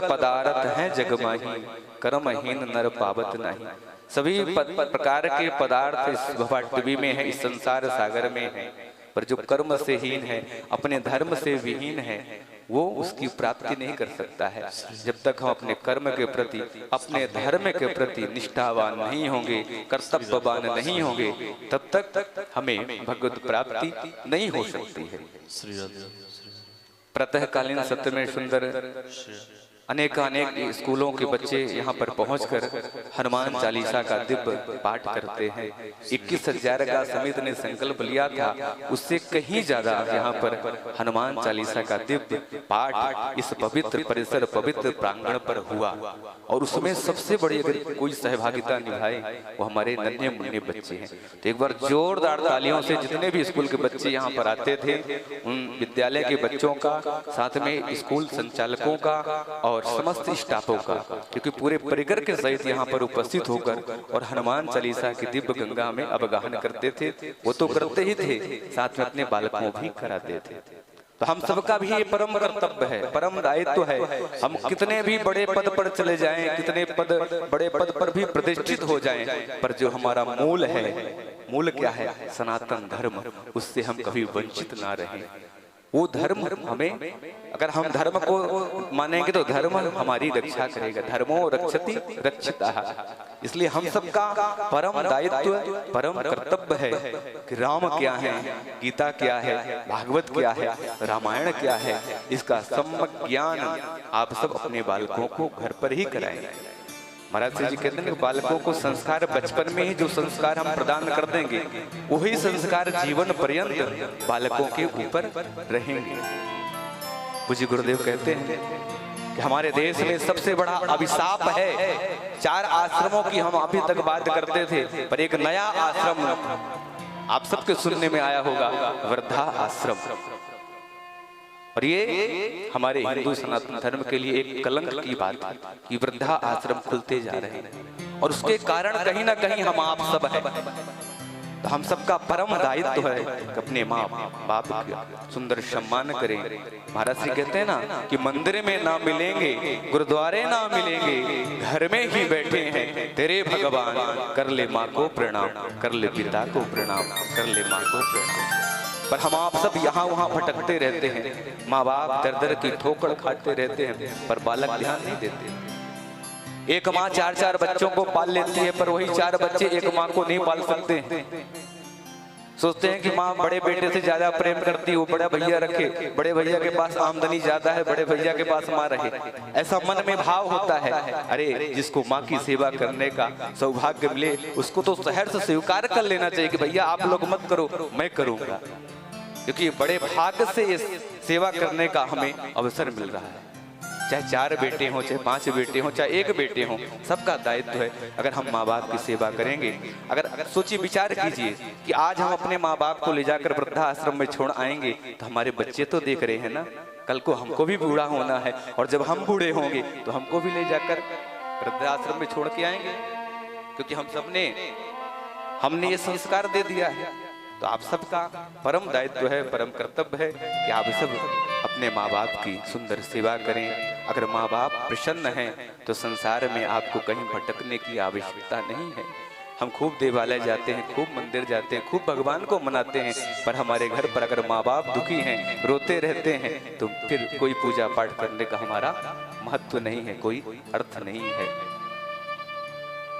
पदार्थ हैं जगमाही, कर्महीन नर पावत नहीं। सभी प्रकार के पदार्थ इस भवाटवी में है, इस संसार सागर में है, पर जो कर्म से हीन है, अपने धर्म से विहीन है, वो उसकी प्राप्ति नहीं कर सकता है। जब तक हम अपने कर्म के प्रति, अपने धर्म के प्रति निष्ठावान नहीं होंगे, कर्तव्यवान नहीं होंगे, तब तक हमें भगवत प्राप्ति नहीं हो सकती है। प्रातःकालीन सत्र में सुंदर अनेक स्कूलों के बच्चे यहाँ पर पहुंचकर हनुमान चालीसा का दिव्य पाठ करते हैं। 21,000 का समिति ने संकल्प लिया था, उससे कहीं ज्यादा यहाँ पर हनुमान चालीसा का दिव्य पाठ इस पवित्र परिसर, पवित्र प्रांगण पर हुआ। और उसमें सबसे बड़ी अगर कोई सहभागिता निभाए वो हमारे नन्हे मुन्ने बच्चे हैं। तो एक बार जोरदार तालियों से जितने भी स्कूल के बच्चे यहाँ पर आते थे, उन विद्यालय के बच्चों का, साथ में स्कूल संचालकों का और समस्त स्टाफों का, क्योंकि पूरे परिकर के सहित यहाँ पर उपस्थित होकर और हनुमान चालीसा की दिव्य गंगा में अवगाहन करते थे। वो तो करते ही थे, साथ में अपने बालकों भी कराते थे। तो हम सबका भी ये परम कर्तव्य है, परम दायित्व है। हम कितने भी बड़े पद पर चले जाएं, कितने बड़े पद पर भी प्रतिष्ठित हो जाएं, पर जो हमारा मूल है, मूल क्या है? सनातन धर्म, उससे हम कभी वंचित ना रहें। वो धर्म हमें, अगर हम धर्म को मानेंगे तो धर्म हमारी रक्षा करेगा। धर्मो रक्षति रक्षितः। इसलिए हम सबका परम दायित्व, परम कर्तव्य है कि राम क्या है, गीता क्या है, भागवत क्या है, रामायण क्या है, इसका सम्यक ज्ञान आप सब अपने बालकों को घर पर ही कराएं। महाराज जी कहते हैं कि बालकों को संस्कार बचपन में ही जो संस्कार हम प्रदान कर देंगे, वही संस्कार जीवन पर्यंत बालकों के ऊपर रहेंगे। पूज्य गुरुदेव कहते हैं कि हमारे देश में सबसे बड़ा अभिशाप है, 4 आश्रमों की हम अभी तक बात करते थे, पर एक नया आश्रम आप सबके सुनने में आया होगा, वृद्धा आश्रम। और ये हमारे हिंदू सनातन धर्म के लिए एक कलंक की बात है कि वृद्धा आश्रम खुलते जा रहे हैं, और उसके कारण कहीं ना कहीं हम आप सब हैं। तो हम सबका परम दायित्व है कि अपने माँ बाप का सुंदर सम्मान करें। महाराज जी कहते हैं ना कि मंदिर में ना मिलेंगे, गुरुद्वारे ना मिलेंगे, घर में ही बैठे हैं तेरे भगवान। कर ले माँ को प्रणाम, कर ले पिता को प्रणाम, कर ले माँ को प्रणाम। पर हम आप सब यहाँ वहाँ भटकते रहते हैं, माँ बाप दर दर की ठोकर खाते रहते हैं, पर बालक ध्यान नहीं देते। एक माँ 4-4 बच्चों को पाल लेती है, पर वही 4 बच्चे एक माँ को नहीं पाल सकते। सोचते हैं कि माँ बड़े बेटे से ज्यादा प्रेम करती है, वो बड़ा भैया रखे, बड़े भैया के पास आमदनी ज्यादा है, बड़े भैया के पास माँ रहे। ऐसा मन में भाव होता है। अरे जिसको माँ की सेवा करने का सौभाग्य मिले, उसको तो सहर्ष स्वीकार कर लेना चाहिए कि भैया आप लोग मत करो, मैं करूंगा, क्योंकि बड़े भाग्य से इस सेवा करने का हमें अवसर मिल रहा है। चाहे 4 बेटे हों, चाहे 5 बेटे हों, चाहे 1 बेटे हों, सबका दायित्व है। अगर हम माँ बाप की सेवा करेंगे, अगर सोचिए, विचार कीजिए कि आज हम अपने माँ बाप को ले जाकर वृद्धा आश्रम में छोड़ आएंगे, तो हमारे बच्चे तो देख रहे हैं ना, कल को हमको भी बूढ़ा होना है, और जब हम बूढ़े होंगे तो हमको भी ले जाकर वृद्धा आश्रम में छोड़ के आएंगे, क्योंकि हमने ये संस्कार दे दिया है। तो आप सबका परम दायित्व है, परम कर्तव्य है कि आप सब अपने माँ बाप की सुंदर सेवा करें। अगर माँ बाप प्रसन्न हैं तो संसार में आपको कहीं भटकने की आवश्यकता नहीं है। हम खूब देवालय जाते हैं, खूब मंदिर जाते हैं, खूब भगवान को मनाते हैं, पर हमारे घर पर अगर माँ बाप दुखी हैं, रोते रहते हैं, तो फिर कोई पूजा पाठ करने का हमारा महत्व नहीं है, कोई अर्थ नहीं है।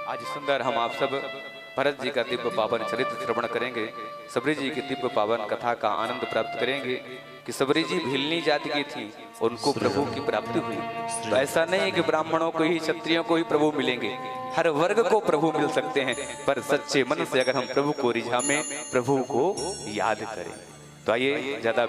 आज सुंदर हम आप सब भरत जी का दिव्य पावन चरित्र श्रवण करेंगे, सबरी जी की दिव्य पावन कथा का आनंद प्राप्त करेंगे कि सबरी जी भिलनी जाति की थी, उनको प्रभु की प्राप्ति हुई। तो ऐसा नहीं है कि ब्राह्मणों को ही, क्षत्रियों को ही प्रभु मिलेंगे, हर वर्ग को प्रभु मिल सकते हैं, पर सच्चे मन से अगर हम प्रभु को रिझामें, प्रभु को याद करें। तो आइए ज्यादा